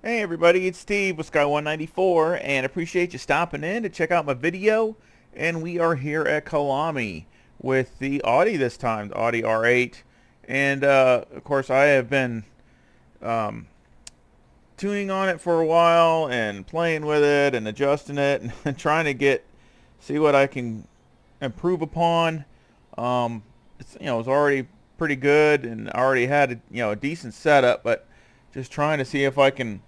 Hey everybody, it's Steve with Sky194 and appreciate you stopping in to check out my video. And we are here at Kyalami with the Audi this time, the Audi R8. And of course I have been um, tuning on it for a while and playing with it and adjusting it and trying to see what I can improve upon. It's already pretty good and I already had a decent setup, but just trying to see if I can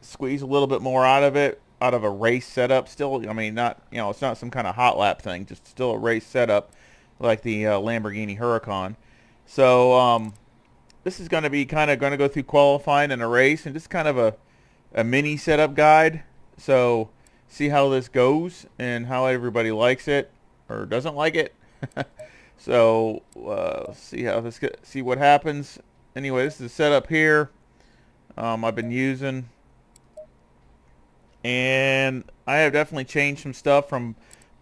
squeeze a little bit more out of it, out of a race setup. Still, I mean, not, it's not some kind of hot lap thing, just still a race setup like the Lamborghini Huracan. So this is going to be kind of going to go through qualifying in a race and just kind of a mini setup guide. So see how this goes and how everybody likes it or doesn't like it. So see what happens. Anyway, this is the setup here I've been using. And I have definitely changed some stuff from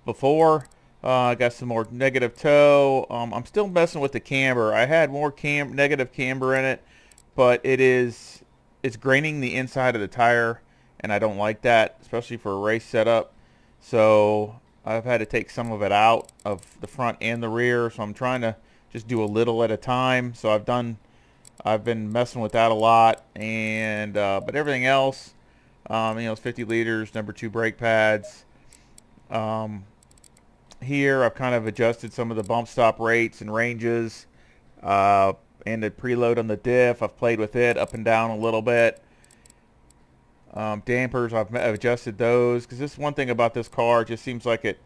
before. I got some more negative toe. I'm still messing with the camber. I had more negative camber in it, but it's graining the inside of the tire, and I don't like that, especially for a race setup. So I've had to take some of it out of the front and the rear. So I'm trying to just do a little at a time. So I've been messing with that a lot, and but everything else. It's 50 liters, number 2 brake pads. Here I've kind of adjusted some of the bump stop rates and ranges, and the preload on the diff. I've played with it up and down a little bit. Dampers, I've adjusted those because this one thing about this car, it just seems like it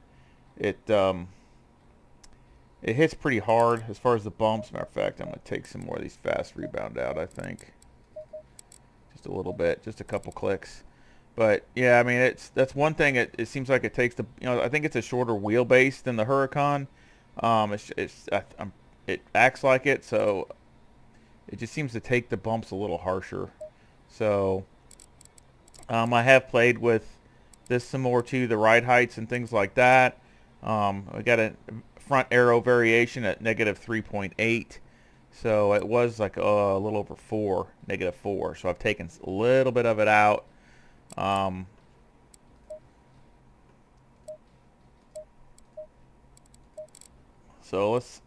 hits pretty hard as far as the bumps. Matter of fact, I'm going to take some more of these fast rebound out, I think. Just a little bit, just a couple clicks. But yeah, I mean, that's one thing. It seems like it takes I think it's a shorter wheelbase than the Huracan. It acts like it, so it just seems to take the bumps a little harsher. So I have played with this some more too, the ride heights and things like that. I got a front aero variation at -3.8. So it was like a little over 4, -4. So I've taken a little bit of it out. So let's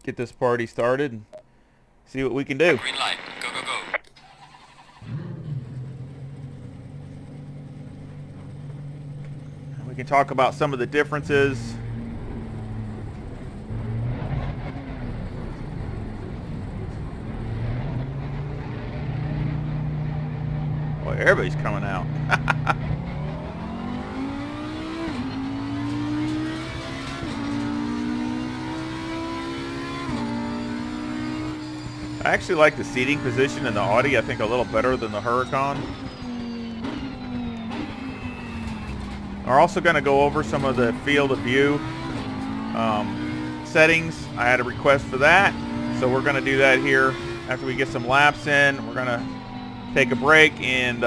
get this party started and see what we can do. Green light. Go, go, go. We can talk about some of the differences. Boy, everybody's coming out. I actually like the seating position in the Audi, I think, a little better than the Huracan. We're also going to go over some of the field of view settings. I had a request for that, so we're going to do that here after we get some laps in. We're going to take a break, and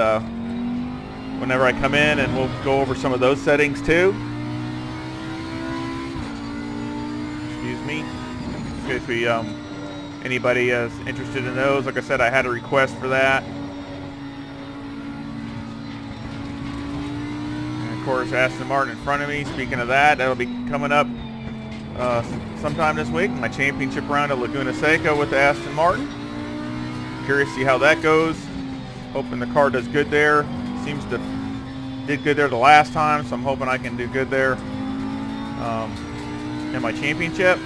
whenever I come in, and we'll go over some of those settings too. Excuse me. In case we anybody is interested in those, like I said, I had a request for that. And of course, Aston Martin in front of me. Speaking of that, that'll be coming up sometime this week. My championship round at Laguna Seca with the Aston Martin. Curious to see how that goes. Hoping the car does good there. Seems to did good there the last time, so I'm hoping I can do good there in my championship.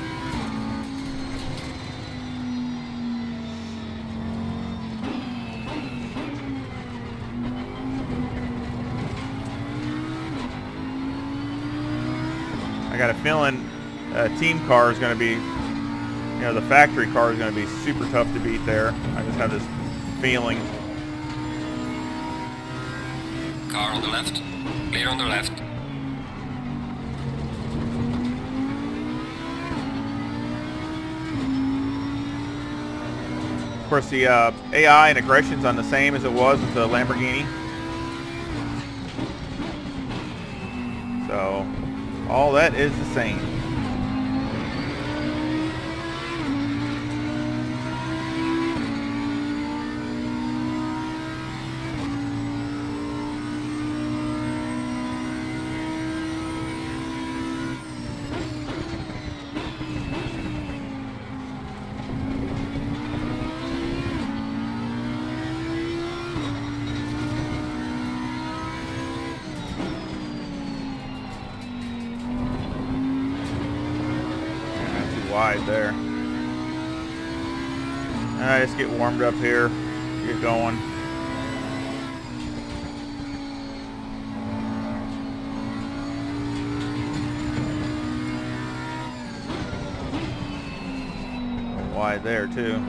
I got a feeling a team car is going to be, the factory car is going to be super tough to beat there. I just have this feeling. Car on the left. Clear on the left. Of course, the AI and aggression's on the same as it was with the Lamborghini. So all that is the same. wide there. Alright, let's get warmed up here. Get going. Wide there too.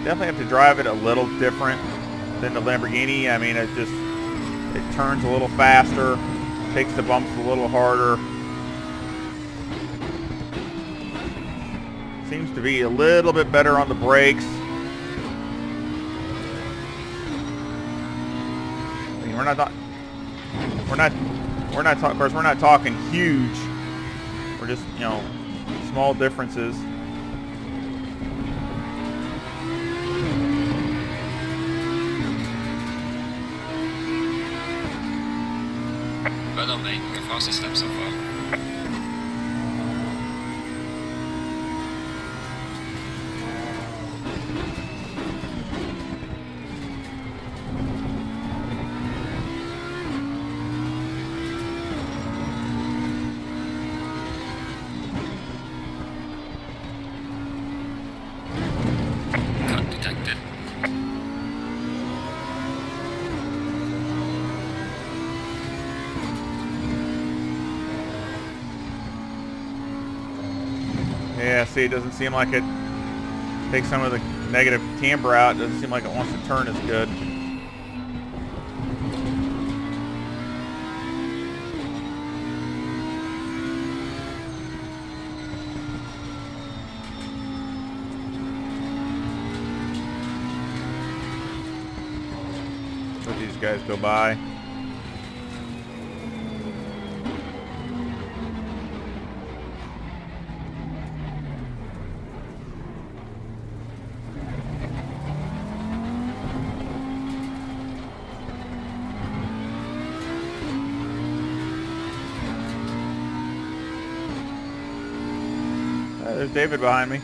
Definitely have to drive it a little different than the Lamborghini. I mean, it turns a little faster, takes the bumps a little harder. Seems to be a little bit better on the brakes. I mean, of course, we're not talking huge. We're just, you know, small differences. Well done, mate. Your fastest step so far. Cut detected. Yeah, see, it doesn't seem like it takes some of the negative camber out. It doesn't seem like it wants to turn as good. Let these guys go by. There's David behind me.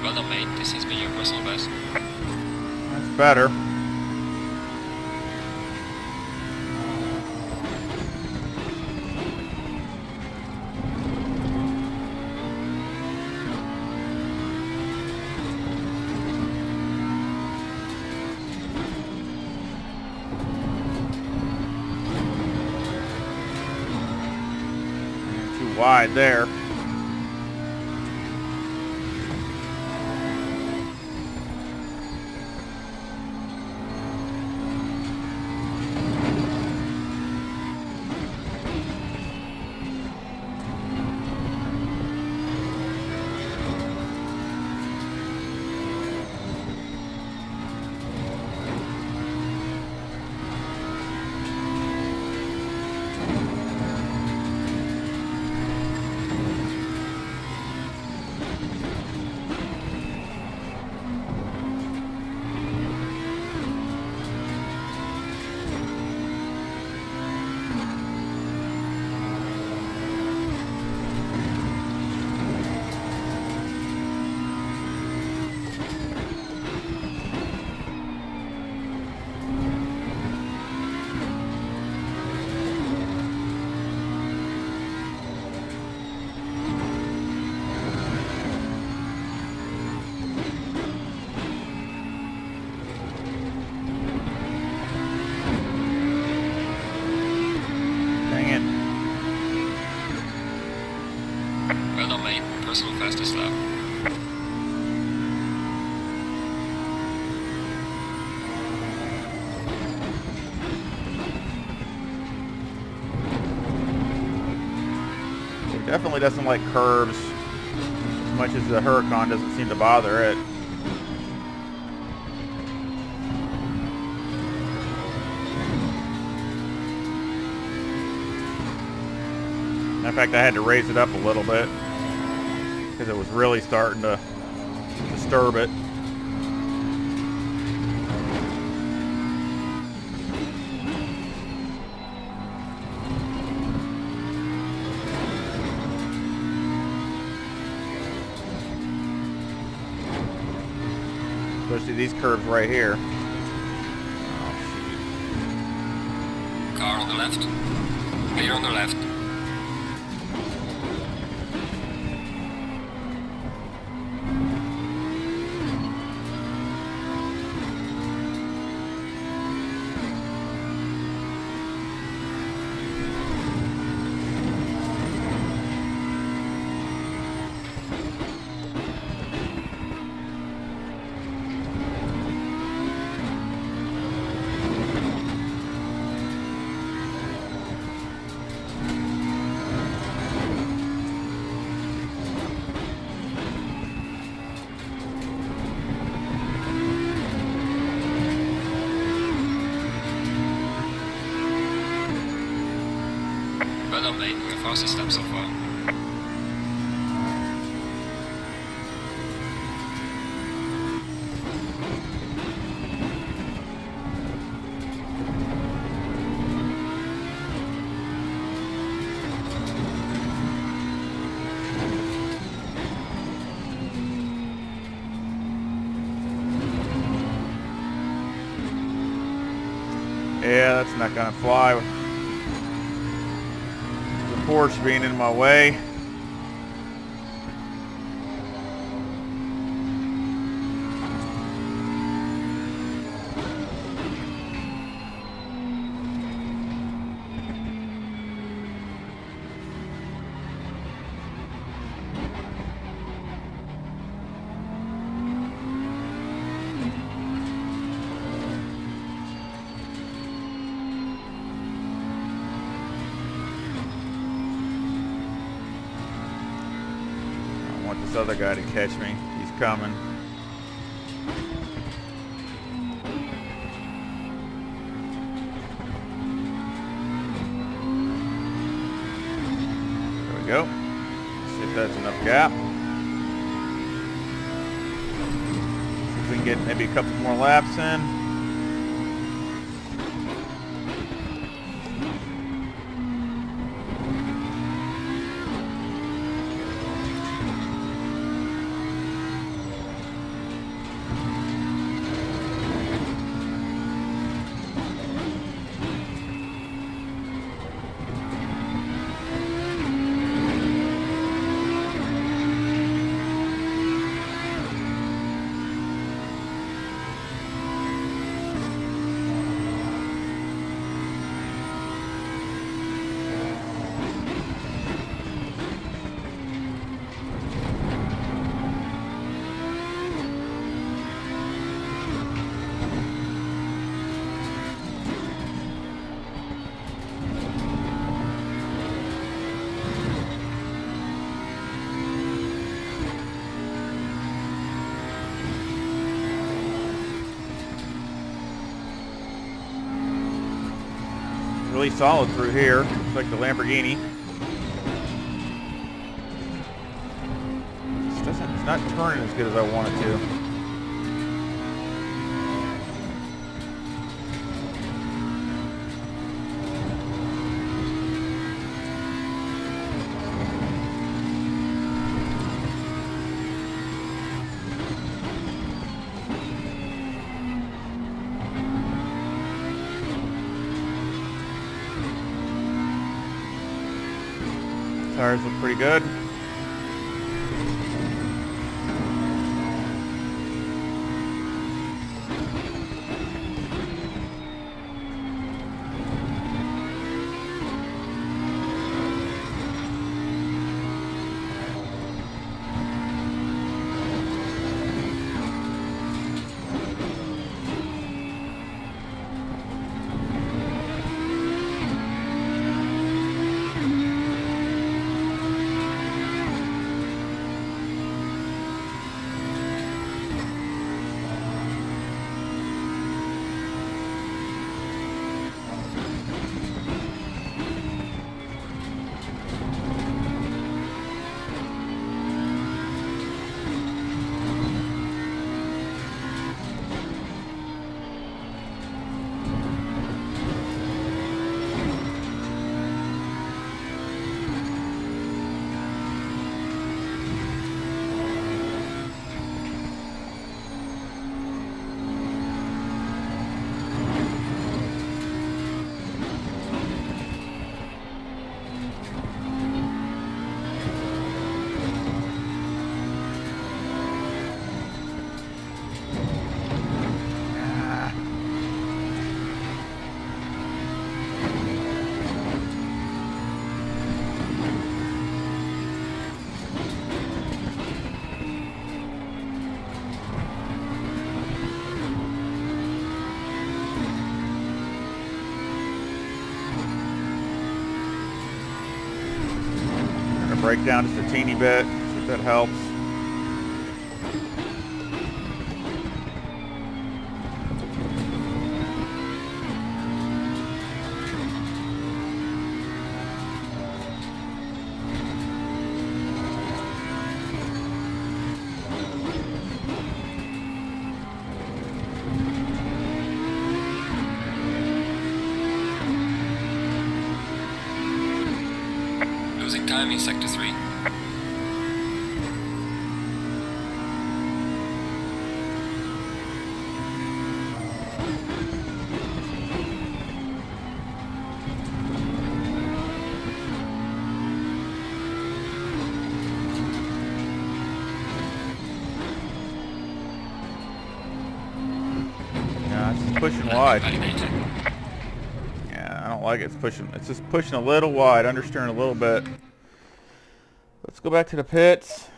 Well done, mate. This has been your personal best. That's better. wide there. Well done, mate. Personal fastest lap. It definitely doesn't like curves as much as the Huracan doesn't seem to bother it. In fact, I had to raise it up a little bit because it was really starting to disturb it. Especially these curves right here. Oh, Car on the left. Clear on the left. Well done, mate. Your fastest lap so far. yeah, that's not gonna fly. The Porsche being in my way. This other guy to catch me. He's coming. There we go. See if that's enough gap. See if we can get maybe a couple more laps in. really solid through here. Looks like the Lamborghini. It's not turning as good as I want it to. Tires look pretty good. Break down just a teeny bit, see if that helps. Losing time in Sector 3. Yeah, it's just pushing wide. Yeah, I don't like it. It's just pushing a little wide, understeering a little bit. Let's go back to the pits.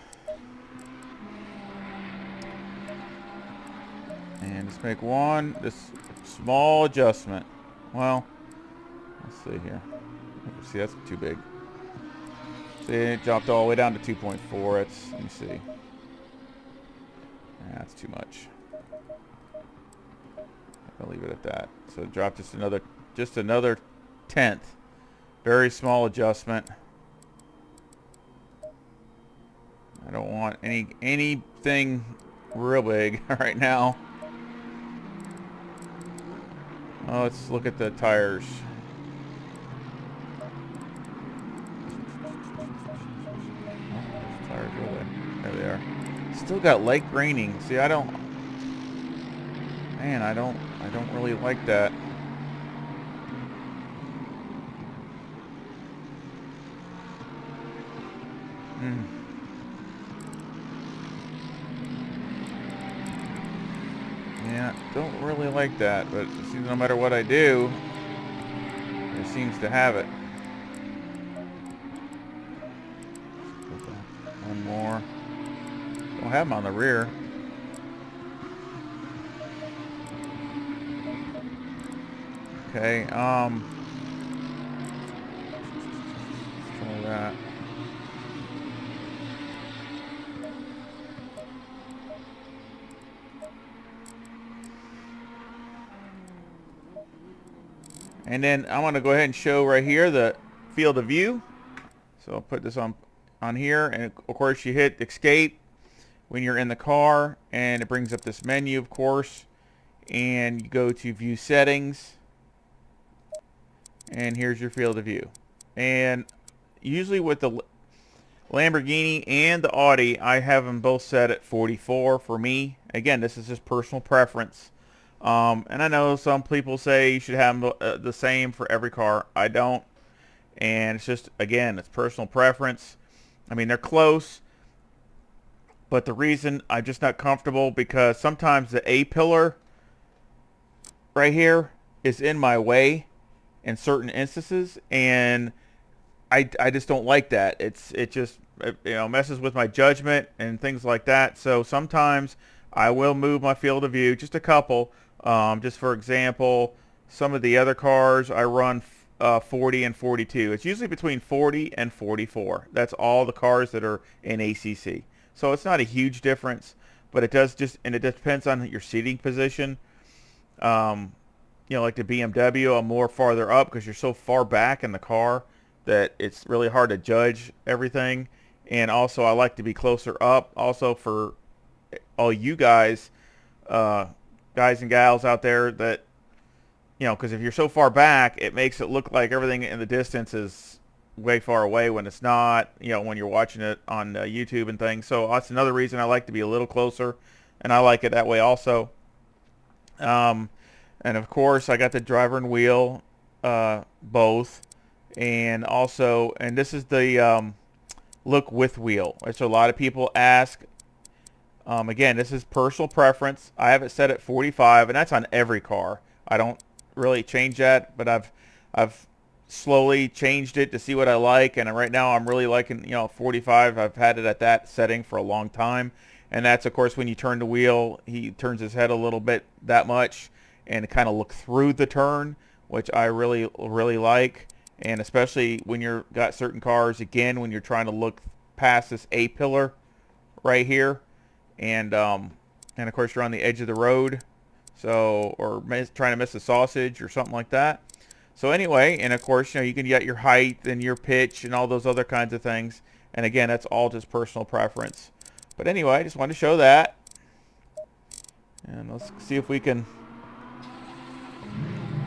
And just make this small adjustment. Well, let's see here. See, that's too big. See, it dropped all the way down to 2.4. Let me see. That's too much. I'll leave it at that. So it dropped just another tenth. Very small adjustment. I don't want anything real big right now. Oh, let's look at the tires. Oh, tires are there they are. Still got lake graining. See, I don't really like that. Yeah, don't really like that, but it seems no matter what I do, it seems to have it. One more. Don't have them on the rear. Okay, let's try that. And then I'm going to go ahead and show right here the field of view. So I'll put this on here, and of course you hit escape when you're in the car, and it brings up this menu, of course, and you go to view settings, and here's your field of view. And usually with the Lamborghini and the Audi, I have them both set at 44 for me. Again, this is just personal preference. And I know some people say you should have them the same for every car. I don't. And it's just, again, it's personal preference. I mean, they're close. But the reason I'm just not comfortable, because sometimes the A-pillar right here is in my way in certain instances. And I just don't like that. It just messes with my judgment and things like that. So sometimes I will move my field of view, just a couple. Just for example, some of the other cars I run 40 and 42. It's usually between 40 and 44. That's all the cars that are in ACC. So it's not a huge difference, but it does and it depends on your seating position. Like the BMW, I'm more farther up because you're so far back in the car that it's really hard to judge everything. And also I like to be closer up. Also for all you guys and gals out there that, because if you're so far back, it makes it look like everything in the distance is way far away when it's not, when you're watching it on YouTube and things. So that's another reason I like to be a little closer, and I like it that way also. And of course, I got the driver and wheel, both, and also, and this is the look with wheel, which a lot of people ask. Again, this is personal preference. I have it set at 45, and that's on every car. I don't really change that, but I've slowly changed it to see what I like, and right now I'm really liking 45. I've had it at that setting for a long time, and that's of course when you turn the wheel, he turns his head a little bit that much, and kind of look through the turn, which I really like. And especially when you're got certain cars, again, when you're trying to look past this A-pillar right here, and of course you're on the edge of the road, so, or trying to miss a sausage or something like that. So anyway, and of course, you can get your height and your pitch and all those other kinds of things. And again, that's all just personal preference. But anyway, I just wanted to show that. And let's see if we can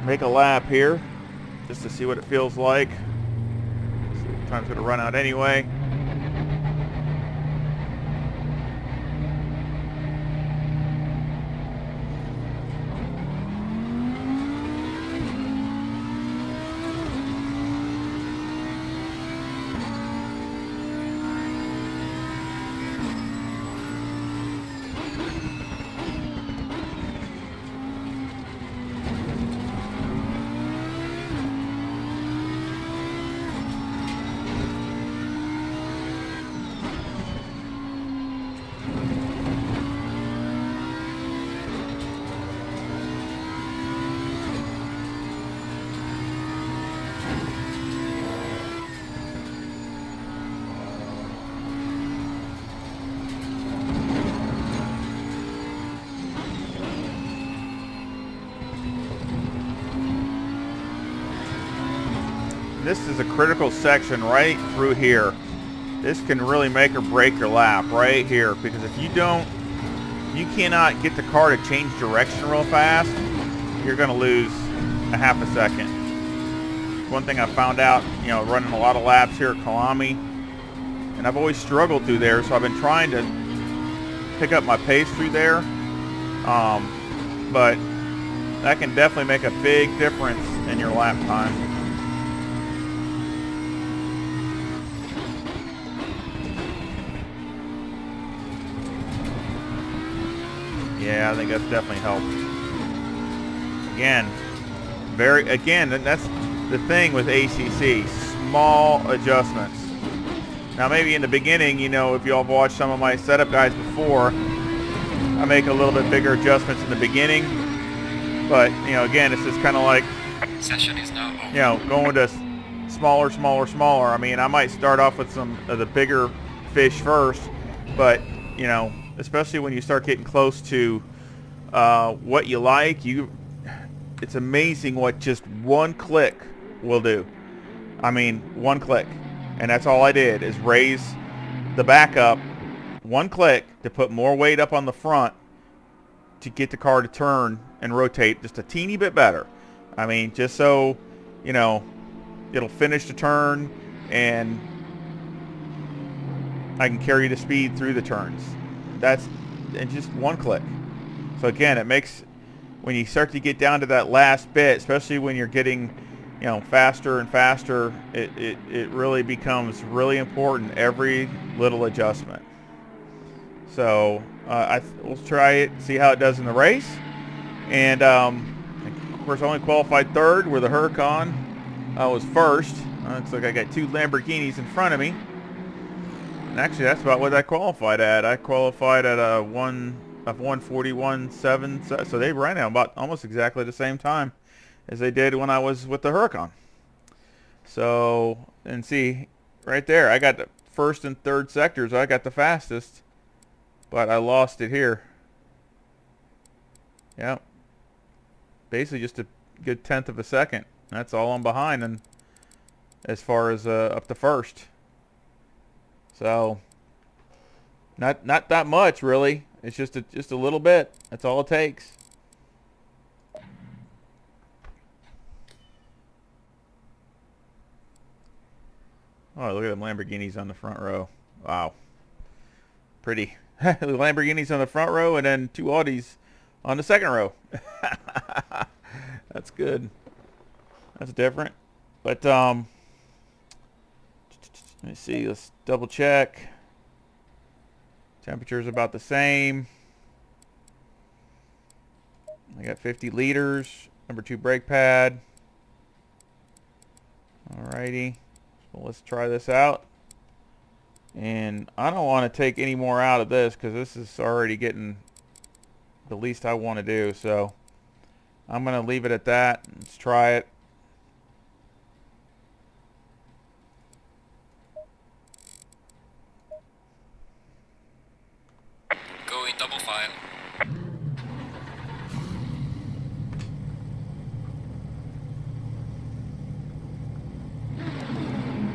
make a lap here, just to see what it feels like. Time's going to run out anyway. This is a critical section right through here. This can really make or break your lap right here, because if you cannot get the car to change direction real fast, you're going to lose a half a second. One thing I found out, running a lot of laps here at Kyalami, and I've always struggled through there, so I've been trying to pick up my pace through there. But that can definitely make a big difference in your lap time. Yeah, I think that's definitely helped. Again, that's the thing with ACC, small adjustments. Now maybe in the beginning, if y'all have watched some of my setup guides before, I make a little bit bigger adjustments in the beginning. But, again, it's just kind of like, Session is now over. Going to smaller. I mean, I might start off with some of the bigger fish first, but, especially when you start getting close to what you like, It's amazing what just one click will do. I mean, one click. And that's all I did, is raise the back up one click to put more weight up on the front to get the car to turn and rotate just a teeny bit better. I mean, just so, you know, it'll finish the turn and I can carry the speed through the turns. That's in just one click. So again, it makes, when you start to get down to that last bit, especially when you're getting, you know, faster and faster, it really becomes really important, every little adjustment. So we'll try it, see how it does in the race. And of course, I only qualified third, where the Huracan was first. Looks like I got two Lamborghinis in front of me. And actually, that's about what I qualified at. I qualified at a 1:41.7, so they ran out about almost exactly the same time as they did when I was with the Huracan. So, and see, right there, I got the first and third sectors. I got the fastest, but I lost it here. Yeah, basically just a good tenth of a second. That's all I'm behind, and as far as up to first. So not that much really. It's just a little bit. That's all it takes. Oh, look at them Lamborghinis on the front row. Wow, pretty. The Lamborghinis on the front row, and then two Audis on the second row. That's good. That's different. But let me see. Let's double check. Temperature's about the same. I got 50 liters. Number 2 brake pad. Alrighty. So let's try this out. And I don't want to take any more out of this because this is already getting the least I want to do. So I'm going to leave it at that. Let's try it. Go in double file.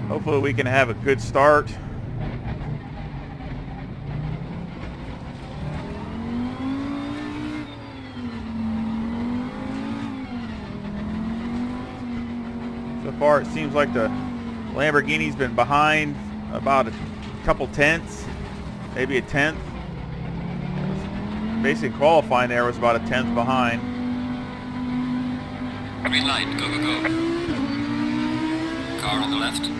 Hopefully we can have a good start. So far it seems like the Lamborghini's been behind about a couple tenths, maybe a tenth. Basically qualifying there was about a tenth behind. Green light, go, go, go. Car on the left.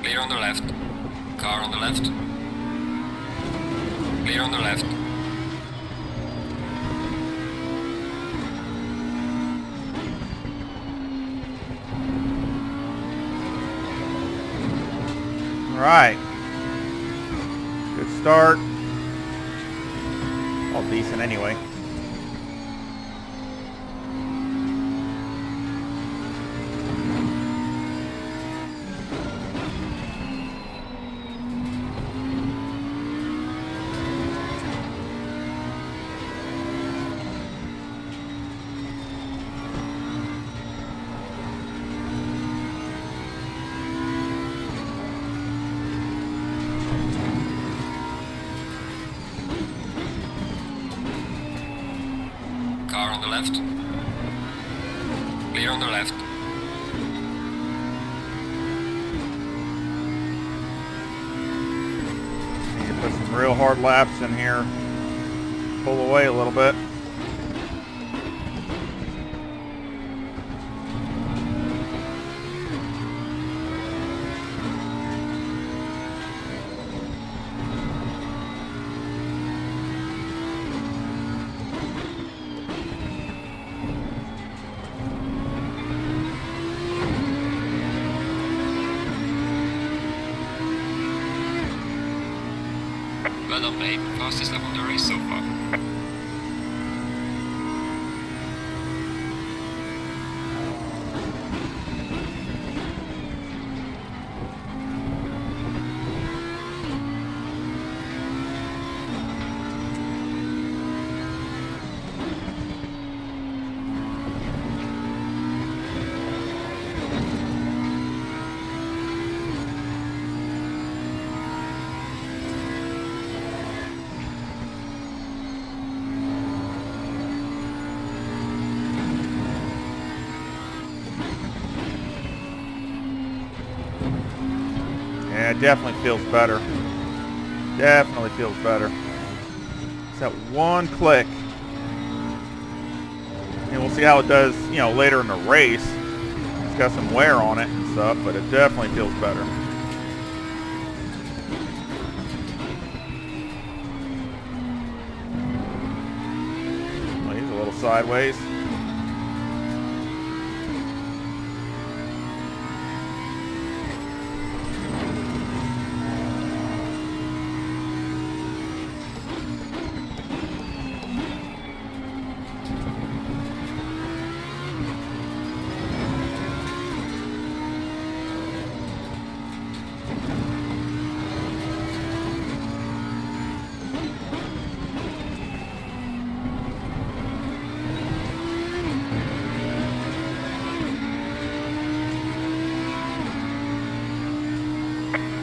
Clear on the left. Car on the left. Clear on the left. All right. Good start. All decent anyway. Car on the left. Clear on the left. Need to put some real hard laps in here. Pull away a little bit. Well done, mate. Fastest lap on the race so far. Yeah, it definitely feels better. Definitely feels better. It's that one click. And we'll see how it does, you know, later in the race. It's got some wear on it and stuff, but it definitely feels better. Well, he's a little sideways.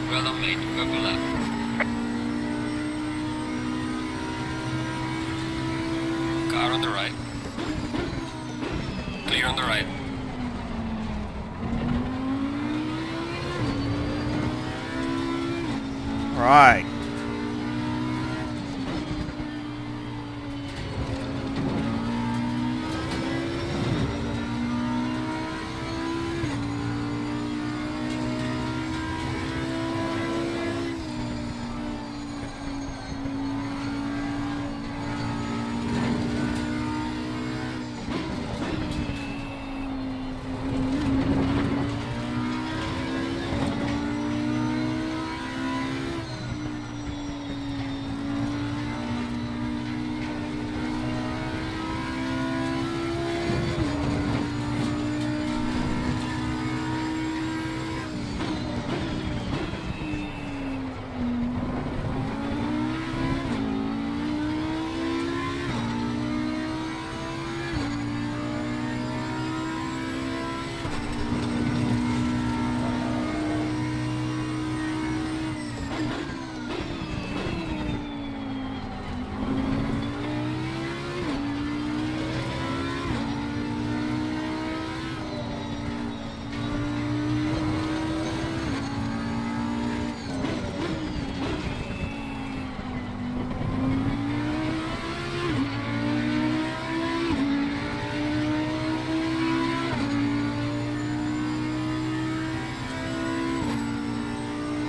Well done, mate. Go for lap. Car on the right. Clear on the right. All right.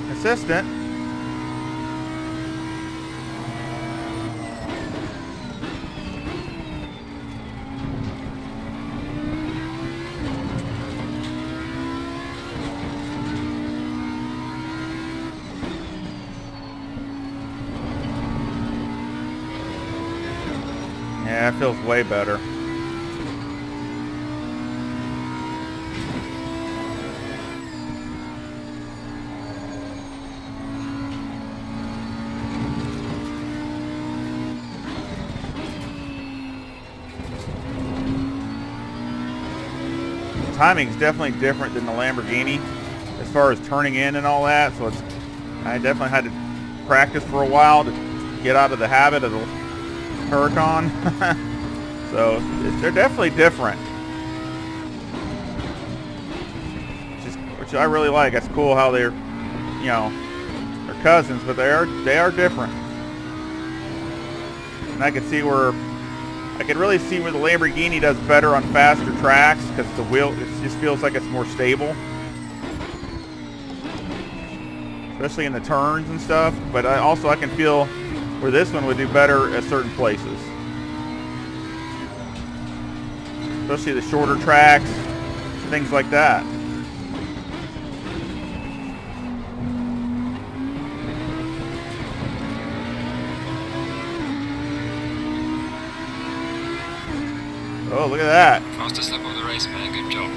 Assistant. Yeah, it feels way better. Timing's definitely different than the Lamborghini as far as turning in and all that. So I definitely had to practice for a while to get out of the habit of the Huracan. So they're definitely different, which I really like. It's cool how they're, you know, they're cousins, but they are different. And I can really see where the Lamborghini does better on faster tracks because the wheel, it just feels like it's more stable, especially in the turns and stuff. But I can feel where this one would do better at certain places, especially the shorter tracks, things like that. Oh, look at that. Fastest lap of the race, man. Good job.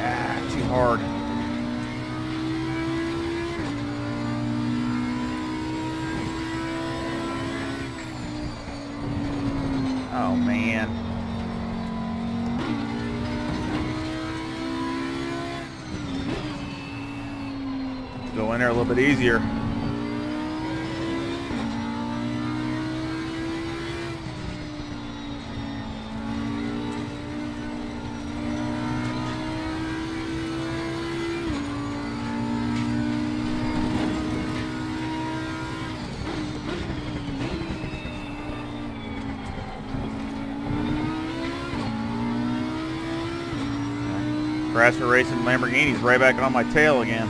Ah, too hard. Oh, man. Go in there a little bit easier. Crasher racing Lamborghini's right back on my tail again.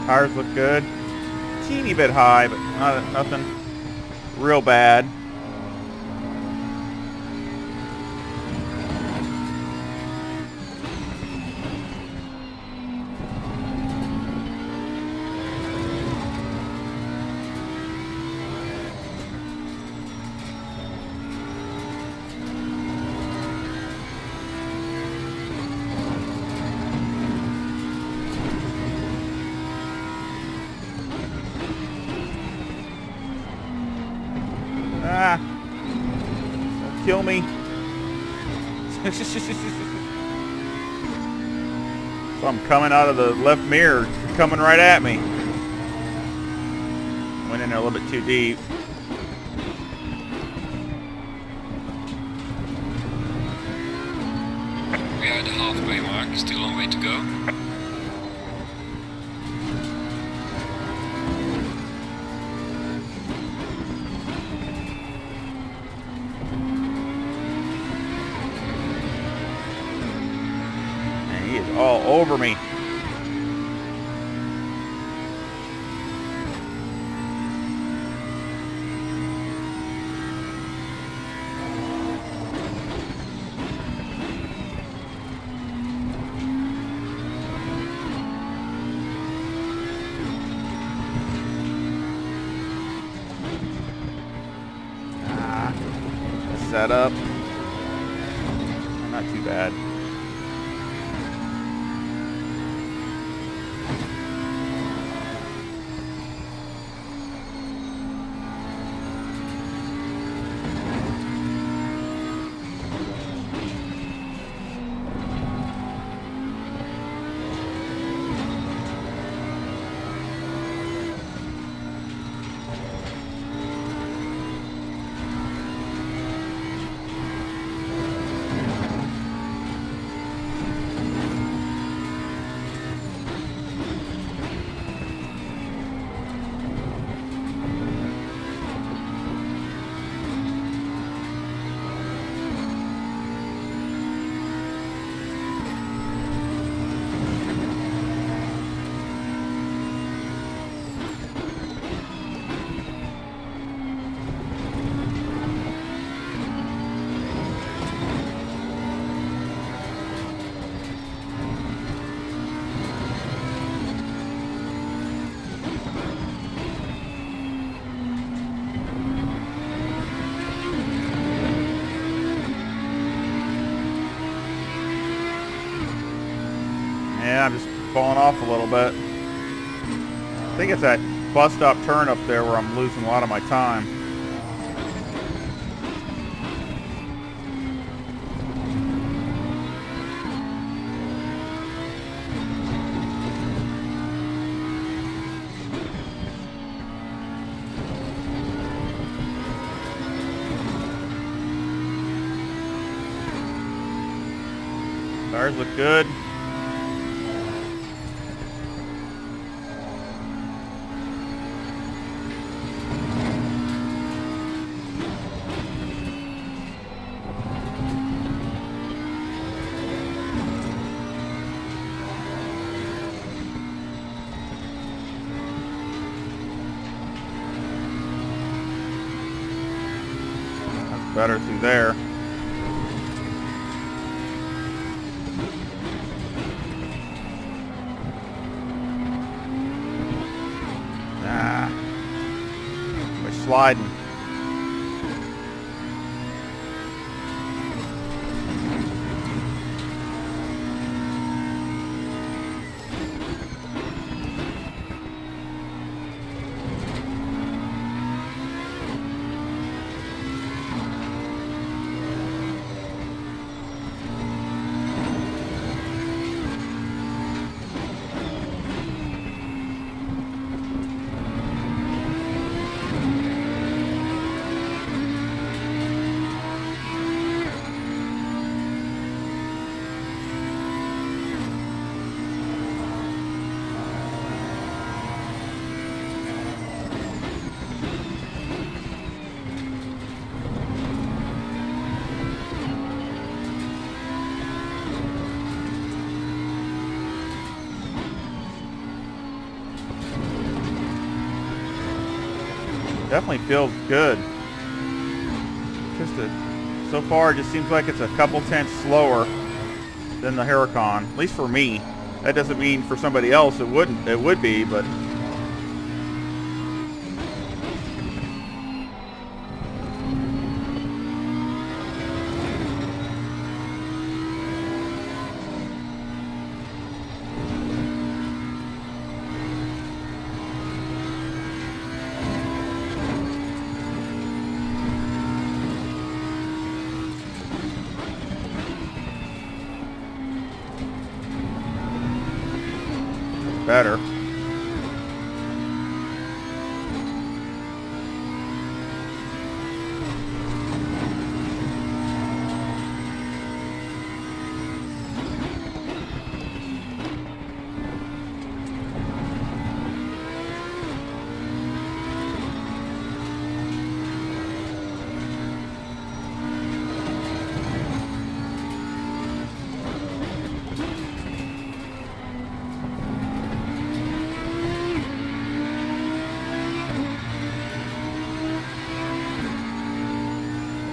Tires look good. Teeny bit high, but nothing real bad. Ah, don't kill me. So I'm coming out of the left mirror, coming right at me. Went in there a little bit too deep. We are at the halfway mark, still a long way to go. He is all over me. Set up. Not too bad. Yeah, I'm just falling off a little bit. I think it's that bus stop turn up there where I'm losing a lot of my time. Tires look good. better through there. Ah, we're sliding. Definitely feels good. So far, it just seems like it's a couple tenths slower than the Huracan. At least for me. That doesn't mean for somebody else it wouldn't. It would be, but better.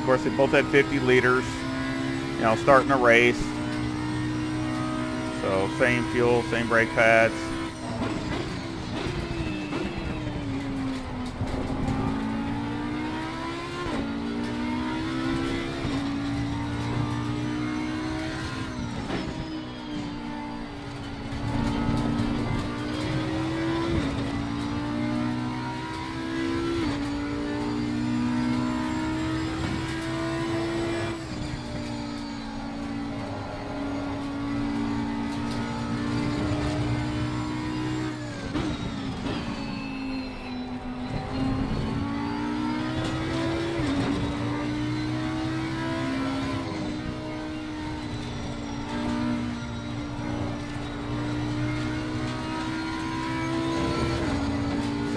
Of course, they both had 50 liters, you know, starting a race. So same fuel, same brake pads.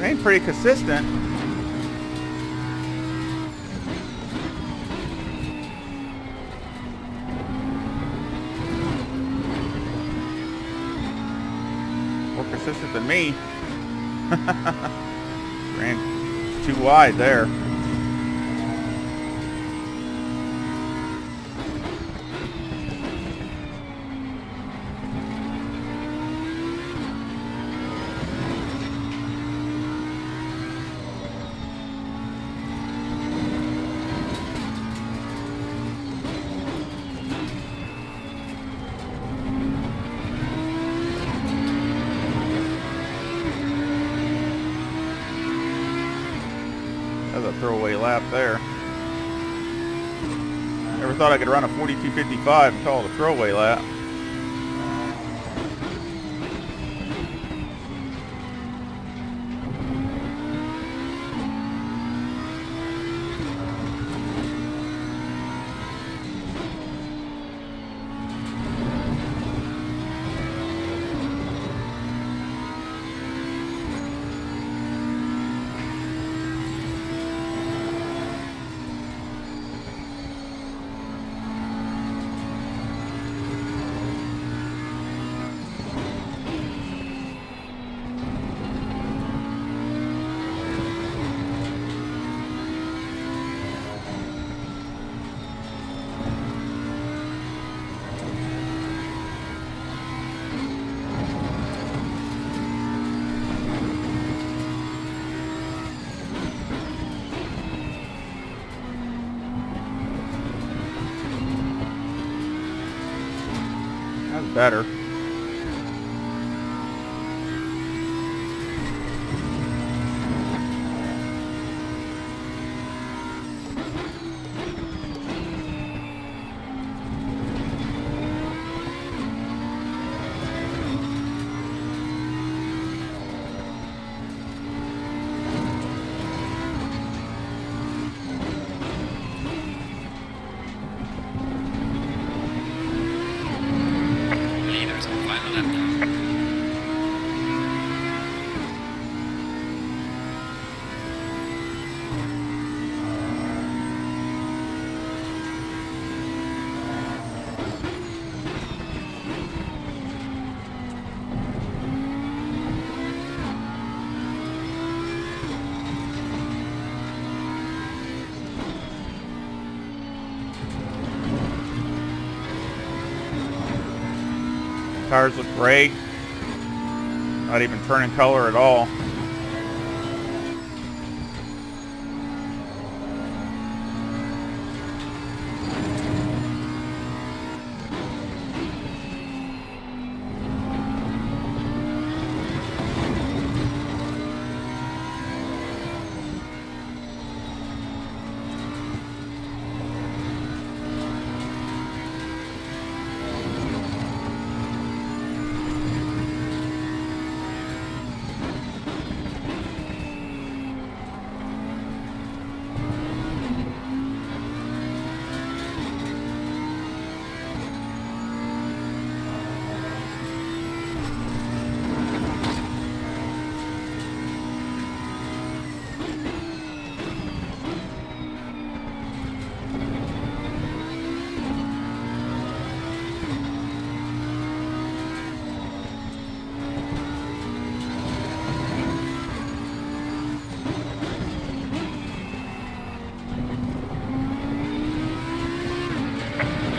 Ain't pretty consistent. More consistent than me. Ran too wide there. That was a throwaway lap there. Never thought I could run a 42.55 and call it a throwaway lap. better. Leaders on final lap now. Tires look great. Not even turning color at all.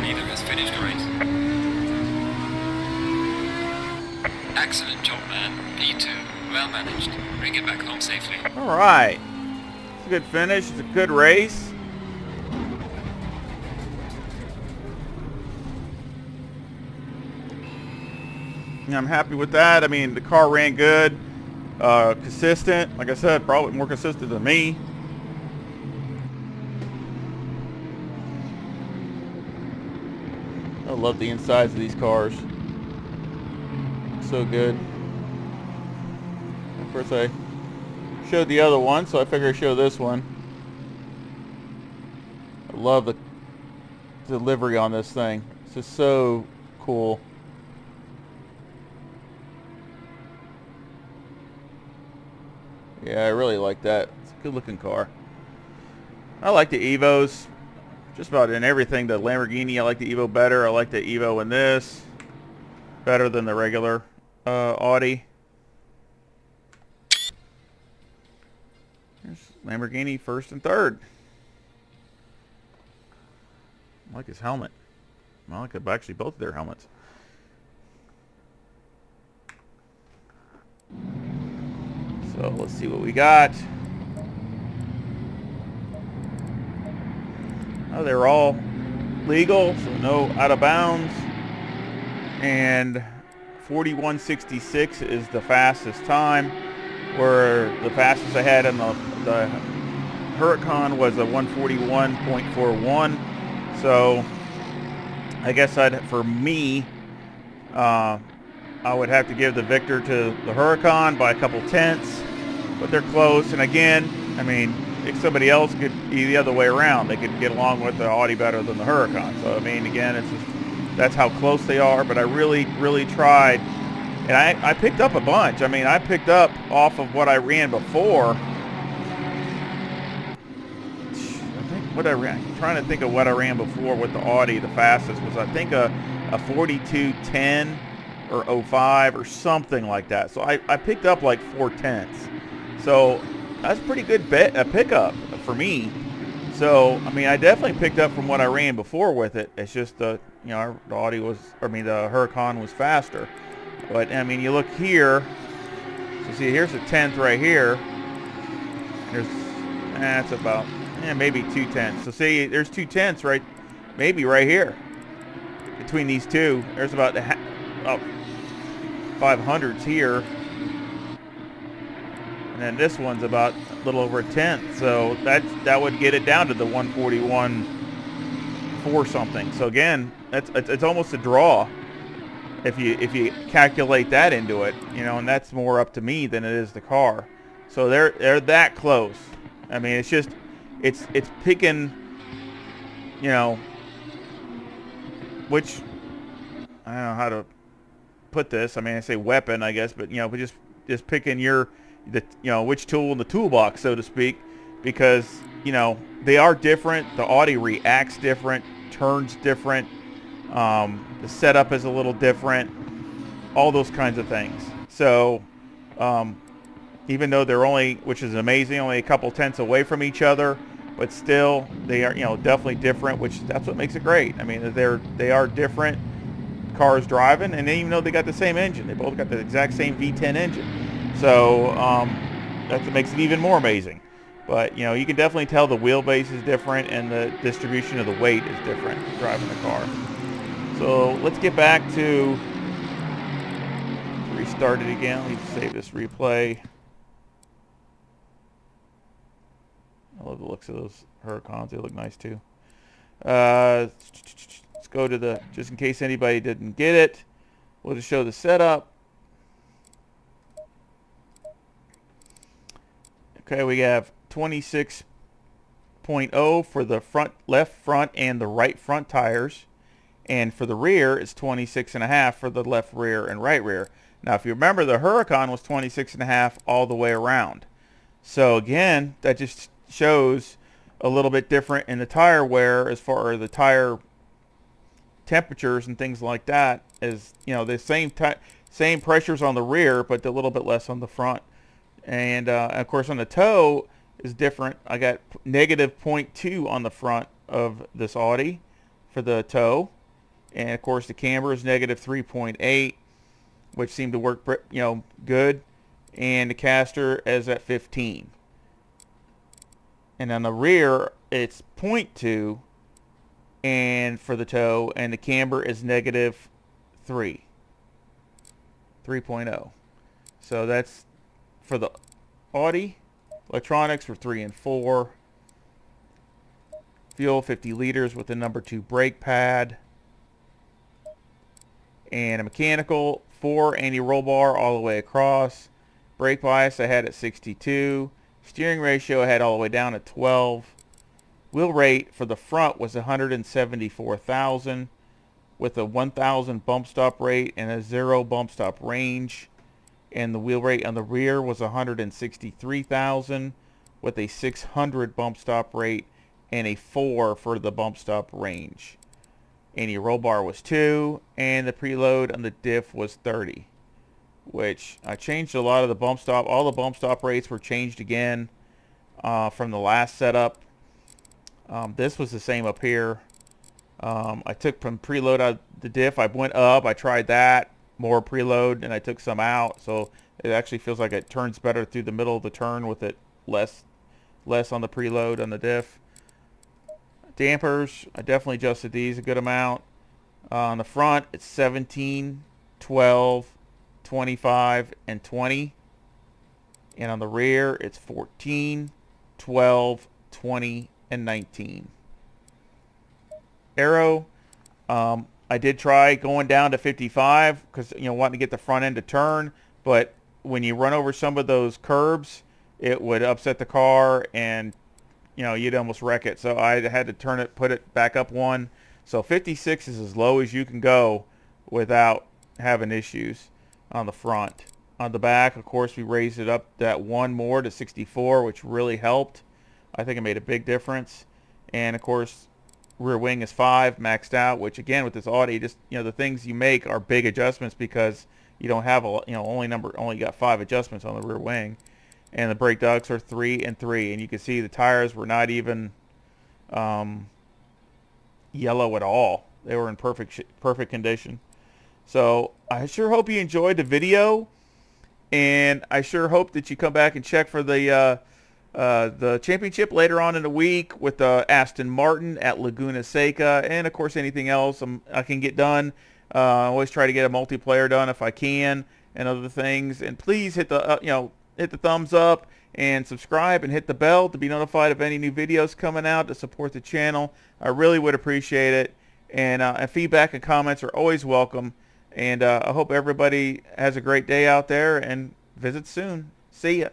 Leader has finished the race. Excellent job, man. P2. Well managed. Bring it back home safely. All right. It's a good finish. It's a good race. Yeah, I'm happy with that. I mean, the car ran good. Consistent. Like I said, probably more consistent than me. I love the insides of these cars. So good. Of course, I showed the other one, so I figure I'd show this one. I love the delivery on this thing. It's just so cool. Yeah, I really like that. It's a good looking car. I like the EVOs. Just about in everything. The Lamborghini, I like the EVO better. I like the EVO in this better than the regular Audi. There's Lamborghini first and third. I like his helmet. I like actually both of their helmets. So let's see what we got. Oh, they're all legal, so no out of bounds. And 41.66 is the fastest time, where the fastest I had in the Huracan was a 141.41. So I guess for me, I would have to give the victor to the Huracan by a couple tenths, but they're close. And again, I mean, if somebody else could be the other way around, they could get along with the Audi better than the Huracan. So I mean, again, it's just, that's how close they are. But I really tried, and I picked up a bunch. I mean, I picked up off of what I ran before. I think what I ran. I'm trying to think of what I ran before with the Audi. The fastest was, I think, a 42.10 or 05 or something like that. So I picked up like 4/10. So that's a pretty good pickup for me. So I mean, I definitely picked up from what I ran before with it. It's just the Audi was, the Huracan was faster. But I mean, you look here. So see, here's a 10th right here. There's that's about maybe 2/10. So see, there's 2/10 right, maybe right here between these two. There's about 500s here. And then this one's about a little over a tenth. So that would get it down to the 141.4 something. So again, it's almost a draw if you calculate that into it, and that's more up to me than it is the car. So they're that close. I mean, it's just it's picking, which I don't know how to put this. I mean, I say weapon, I guess, but but just picking which tool in the toolbox, so to speak, because they are different. The Audi reacts different, turns different. The setup is a little different. All those kinds of things. So, even though they're only, which is amazing, only a couple tenths away from each other, but still they are definitely different. That's what makes it great. I mean, they are different cars driving, and even though they got the same engine, they both got the exact same V10 engine. So that's what makes it even more amazing. But you can definitely tell the wheelbase is different and the distribution of the weight is different driving the car. So let's get back to restart it again. Let me save this replay. I love the looks of those Huracans. They look nice too. Let's go to just in case anybody didn't get it, we'll just show the setup. Okay, we have 26.0 for the left front and the right front tires. And for the rear, it's 26.5 for the left rear and right rear. Now, if you remember, the Huracan was 26.5 all the way around. So again, that just shows a little bit different in the tire wear as far as the tire temperatures and things like that. As the same pressures on the rear, but a little bit less on the front. And of course, on the toe is different. I got negative 0.2 on the front of this Audi for the toe. And of course, the camber is negative 3.8, which seemed to work, good. And the caster is at 15. And on the rear, it's 0.2, and for the toe, and the camber is negative 3.0. So that's for the Audi. Electronics for 3 and 4. Fuel 50 liters with the number 2 brake pad. And a mechanical 4 anti-roll bar all the way across. Brake bias I had at 62. Steering ratio I had all the way down at 12. Wheel rate for the front was 174,000 with a 1,000 bump stop rate and a 0 bump stop range. And the wheel rate on the rear was 163,000 with a 600 bump stop rate and a 4 for the bump stop range. Anti-roll bar was 2, and the preload on the diff was 30, which I changed a lot of the bump stop. All the bump stop rates were changed again from the last setup. This was the same up here. I took from preload out the diff. I went up. I tried that. More preload, and I took some out. So it actually feels like it turns better through the middle of the turn with it less on the preload on the diff. Dampers, I definitely adjusted these a good amount. On the front, it's 17, 12, 25, and 20. And on the rear, it's 14, 12, 20, and 19. Aero, I did try going down to 55 because, wanting to get the front end to turn. But when you run over some of those curbs, it would upset the car and you'd almost wreck it. So I had to put it back up one. So 56 is as low as you can go without having issues on the front. On the back, of course, we raised it up that one more to 64, which really helped. I think it made a big difference. And of course, rear wing is 5 maxed out, which again with this Audi, just the things you make are big adjustments because you don't have only got 5 adjustments on the rear wing. And the brake ducts are 3 and 3, and you can see the tires were not even yellow at all. They were in perfect condition. So I sure hope you enjoyed the video, and I sure hope that you come back and check for the championship later on in the week with Aston Martin at Laguna Seca, and of course anything else I can get done. I always try to get a multiplayer done if I can and other things. And please hit the hit the thumbs up and subscribe and hit the bell to be notified of any new videos coming out to support the channel. I really would appreciate it. And feedback and comments are always welcome. And I hope everybody has a great day out there and visit soon. See ya.